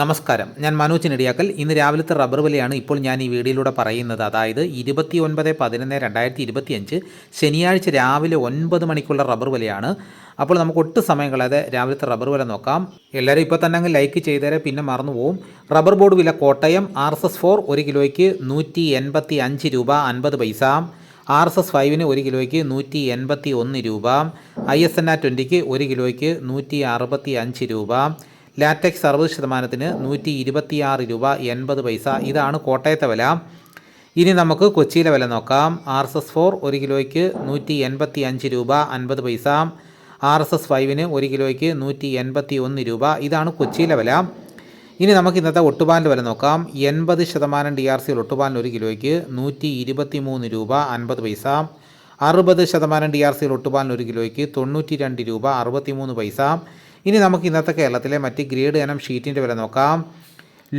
നമസ്കാരം, ഞാൻ മനോജ് നെടിയാക്കൽ. ഇന്ന് രാവിലത്തെ റബ്ബർ വിലയാണ് ഇപ്പോൾ ഞാൻ ഈ വീഡിയോയിലൂടെ പറയുന്നത്. അതായത് 29/11/2025 ശനിയാഴ്ച രാവിലെ 9 മണിക്കുള്ള റബ്ബർ വിലയാണ്. അപ്പോൾ നമുക്ക് ഒട്ടും സമയം കളയാതെ രാവിലത്തെ റബ്ബർ വില നോക്കാം. എല്ലാവരും ഇപ്പോൾ തന്നെ അങ്ങ് ലൈക്ക് ചെയ്തേരെ, പിന്നെ മറന്നു പോവും. റബ്ബർ ബോർഡ് വില കോട്ടയം RSS4 1 കിലോയ്ക്ക് 185 രൂപ 50 പൈസ. RSS5 1 കിലോയ്ക്ക് 181 രൂപ. ISNA 20 1 കിലോയ്ക്ക് 165 രൂപ. ലാറ്റക്സ് 60% 126 രൂപ 80 പൈസ. ഇതാണ് കോട്ടയത്തെ വില. ഇനി നമുക്ക് കൊച്ചിയിലെ വില നോക്കാം. RSS4 1 കിലോയ്ക്ക് 185 രൂപ 50 പൈസ. RSS5 1 കിലോയ്ക്ക് 181 രൂപ. ഇതാണ് കൊച്ചിയിലെ വില. ഇനി നമുക്ക് ഇന്നത്തെ ഒട്ടുപാലിൻ്റെ വില നോക്കാം. 80% DRC ഒട്ടുപാലിന് 1 കിലോയ്ക്ക് 123 രൂപ 50 പൈസ. 60% DRC ഒട്ടുപാലിന് 1 കിലോയ്ക്ക് 92 രൂപ 63 പൈസ. ഇനി നമുക്ക് ഇന്നത്തെ കേരളത്തിലെ മറ്റ് ഗ്രേഡ് ഇനം ഷീറ്റിൻ്റെ വില നോക്കാം.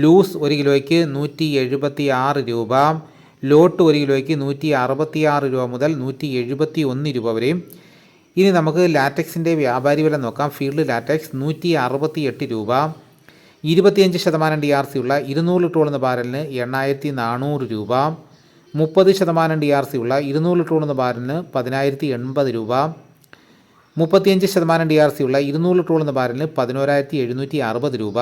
ലൂസ് 1 കിലോയ്ക്ക് 176 രൂപ. ലോട്ട് 1 കിലോയ്ക്ക് 166 രൂപ മുതൽ 171 രൂപ വരെയും. ഇനി നമുക്ക് ലാറ്റക്സിൻ്റെ വ്യാപാരി വില നോക്കാം. ഫീൽഡ് ലാറ്റക്സ് 168 രൂപ. 25% DRC ഉള്ള 200 ലിറ്റർ കൊള്ളുന്ന ബാരലിന് 8400 രൂപ. 30% DRC ഉള്ള 200 ലിറ്റർ കൊള്ളുന്ന ബാരലിന് 10080 രൂപ. 35% DRC ഉള്ള 200 ലിറ്റർ കൊള്ളുന്ന ബാരലിന് 11760 രൂപ.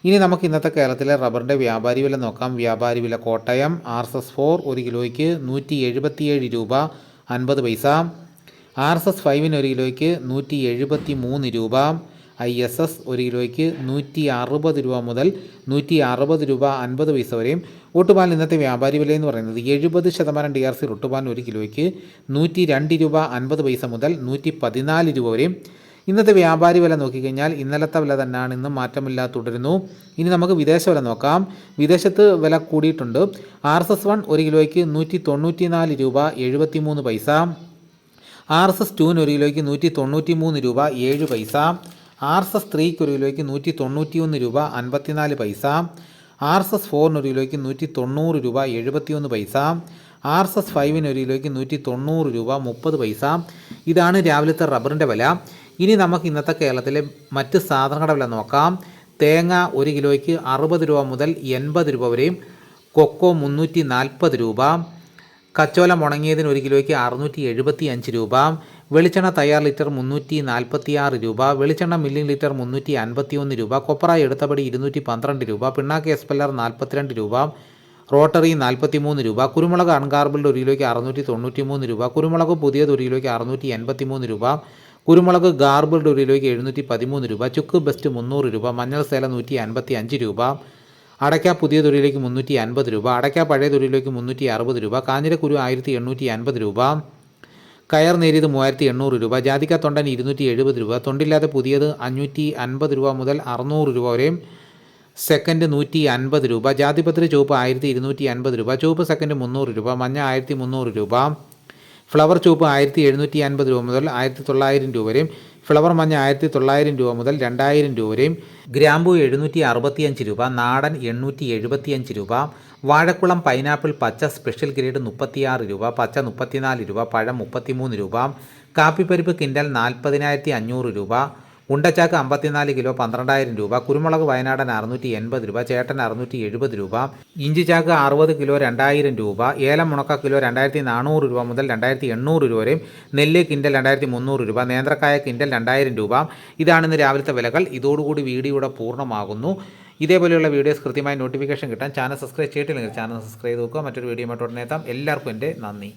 ഇനി നമുക്ക് ഇന്നത്തെ കേരളത്തിലെ റബ്ബറിൻ്റെ വ്യാപാരി വില നോക്കാം. വ്യാപാരി വില കോട്ടയം RSS4 1 കിലോയ്ക്ക് 177 രൂപ 50 പൈസ. RSS5 1 കിലോയ്ക്ക് 173 രൂപ. ISS 1 കിലോയ്ക്ക് 160 രൂപ മുതൽ 160 രൂപ 50 പൈസ വരെയും. ഒട്ടുപാലിന് ഇന്നത്തെ വ്യാപാരി വില എന്ന് പറയുന്നത് 70% DRC ഒട്ടുപാലിന് 1 കിലോയ്ക്ക് 102 രൂപ 50 പൈസ മുതൽ 114 രൂപ വരെയും. ഇന്നത്തെ വ്യാപാരി വില നോക്കിക്കഴിഞ്ഞാൽ ഇന്നലത്തെ വില തന്നെയാണ് ഇന്നും മാറ്റമില്ലാതെ തുടരുന്നു. ഇനി നമുക്ക് വിദേശ വില നോക്കാം. വിദേശത്ത് വില കൂടിയിട്ടുണ്ട്. RSS1 1 കിലോയ്ക്ക് 194 രൂപ 73 പൈസ. RSS2 1 കിലോയ്ക്ക് 193 രൂപ 7 പൈസ. RSS3 1 കിലോയ്ക്ക് 191 രൂപ 54 പൈസ. RSS4 1 കിലോയ്ക്ക് 190 രൂപ 71 പൈസ. RSS5 1 കിലോയ്ക്ക് 190 രൂപ 30 പൈസ. ഇതാണ് രാവിലത്തെ റബ്ബറിൻ്റെ വില. ഇനി നമുക്ക് ഇന്നത്തെ കേരളത്തിലെ മറ്റ് സാധനങ്ങളുടെ വില നോക്കാം. തേങ്ങ 1 കിലോയ്ക്ക് 60 രൂപ മുതൽ 80 രൂപ വരെയും. കൊക്കോ 340 രൂപ. കച്ചോലം ഉണങ്ങിയതിന് 1 കിലോയ്ക്ക് 675 രൂപ. വെളിച്ചെണ്ണ തയ്യാർ ലിറ്റർ 346 രൂപ. വെളിച്ചെണ്ണ മില്ലിംഗ് ലിറ്റർ 351 രൂപ. കൊപ്ര എടുത്തപടി 212 രൂപ. പിണ്ണാക്ക് എസ്പെല്ലർ 42 രൂപ. റോട്ടറി 43 രൂപ. കുരുമുളക് അൺഗാർബിൾഡ് 1 കിലോയ്ക്ക് 693 രൂപ. കുരുമുളക് പുതിയത് 1 കിലോയ്ക്ക് 683 രൂപ. കുരുമുളക് ഗാർബിൾഡ് 1 കിലോയ്ക്ക് 713 രൂപ. ചുക്ക് ബെസ്റ്റ് 300 രൂപ. മഞ്ഞൾ സേല 155 രൂപ. അടയ്ക്ക പുതിയ തൊഴിലേക്ക് 350 രൂപ. അടയ്ക്ക പഴയ തൊഴിലേക്ക് 360 രൂപ. കാഞ്ഞിരക്കുരു 1850 രൂപ. കയർ നേരിയത് 3800 രൂപ. ജാതിക്ക തൊണ്ടൻ 270 രൂപ. തൊണ്ടില്ലാതെ പുതിയത് 550 രൂപ മുതൽ 600 രൂപ വരെയും. സെക്കൻഡ് 150 രൂപ. ജാതിപത്രി ചുവപ്പ് 1250 രൂപ. ചുവപ്പ് സെക്കൻഡ് 300 രൂപ. മഞ്ഞ 1300 രൂപ. ഫ്ലവർ ചുവപ്പ് 1750 രൂപ മുതൽ 1900 രൂപ വരെയും. ഫ്ലവർ മഞ്ഞ 1900 രൂപ മുതൽ 2000 രൂപ വരെയും. ഗ്രാമ്പൂ 765 രൂപ. നാടൻ 875 രൂപ. വാഴക്കുളം പൈനാപ്പിൾ പച്ച സ്പെഷ്യൽ ഗ്രേഡ് 36 രൂപ. പച്ച 34 രൂപ. പഴം 33 രൂപ. കാപ്പിപ്പരിപ്പ് കിൻഡൽ 40,500 രൂപ. ഉണ്ടച്ചാക്ക് 54 കിലോ 12,000 രൂപ. കുരുമുളക് വയനാടൻ 680 രൂപ. ചേട്ടൻ 670 രൂപ. ഇഞ്ചിച്ചാക്ക് 60 കിലോ 2000 രൂപ. ഏലം മുണക്ക കിലോ 2400 രൂപ മുതൽ 2800 രൂപ വരെയും. നെല്ല് കിൻഡൽ 2300 രൂപ. നേന്ത്രക്കായ കിൻഡൽ 2000 രൂപ. ഇതാണ് ഇന്ന് രാവിലത്തെ വിലകൾ. ഇതോടുകൂടി വീഡിയോയുടെ പൂർണ്ണമാകുന്നു. ഇതേപോലെയുള്ള വീഡിയോസ് കൃത്യമായി നോട്ടിഫിക്കേഷൻ കിട്ടാൻ ചാനൽ സബ്സ്ക്രൈബ് ചെയ്തിട്ടില്ലെങ്കിൽ ചാനൽ സബ്സ്ക്രൈബ് ചെയ്ത് നോക്കുക. മറ്റൊരു വീഡിയോ ആയിട്ട് ഉടനെ എത്താം. എല്ലാവർക്കും എൻ്റെ നന്ദി.